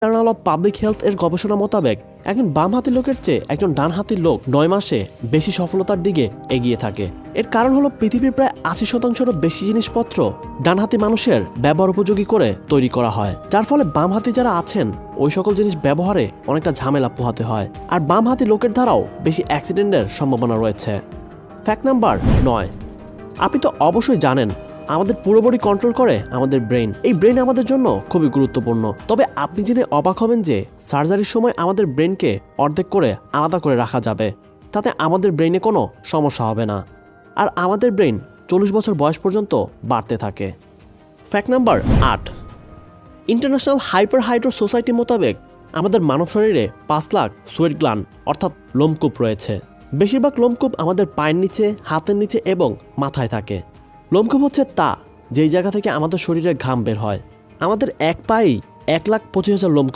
Journal of public health এর গবেষণা মোতাবেক একজন বামহাতি লোকের চেয়ে একজন ডানহাতি লোক 9 মাসে বেশি সফলতার দিকে এগিয়ে থাকে। এর কারণ হলো পৃথিবীর প্রায় 80%-এরও বেশি জিনিসপত্র ডানহাতি মানুষের ব্যবহার উপযোগী করে তৈরি করা হয়, যার ফলে বামহাতি যারা আছেন ওই সকল জিনিস ব্যবহারে অনেকটা ঝামেলা পোহাতে হয়, আর বামহাতি লোকের দ্বারাও বেশি অ্যাক্সিডেন্টের সম্ভাবনা রয়েছে। ফ্যাক্ট নাম্বার 9, আপনি তো অবশ্যই জানেন আমাদের পুরো বডি কন্ট্রোল করে আমাদের ব্রেন। এই ব্রেন আমাদের জন্য খুবই গুরুত্বপূর্ণ। তবে আপনি জেনে অবাক হবেন যে সার্জারির সময় আমাদের ব্রেনকে অর্ধেক করে আলাদা করে রাখা যাবে, তাতে আমাদের ব্রেনে কোনো সমস্যা হবে না, আর আমাদের ব্রেন 40 বছর বয়স পর্যন্ত বাড়তে থাকে। ফ্যাক্ট নাম্বার 8, ইন্টারন্যাশনাল হাইপারহাইড্রো সোসাইটি মোতাবেক আমাদের মানব শরীরে 5 লাখ সোয়েট গ্ল্যান্ড অর্থাৎ লোমকূপ রয়েছে। বেশিরভাগ লোমকূপ আমাদের পায়ের নিচে, হাতের নিচে এবং মাথায় থাকে। লোমকূপ হচ্ছে তা যেই জায়গা থেকে আমাদের শরীরে ঘাম বের হয়। আমাদের এক পায়েই 1,25,000 লোমকূপ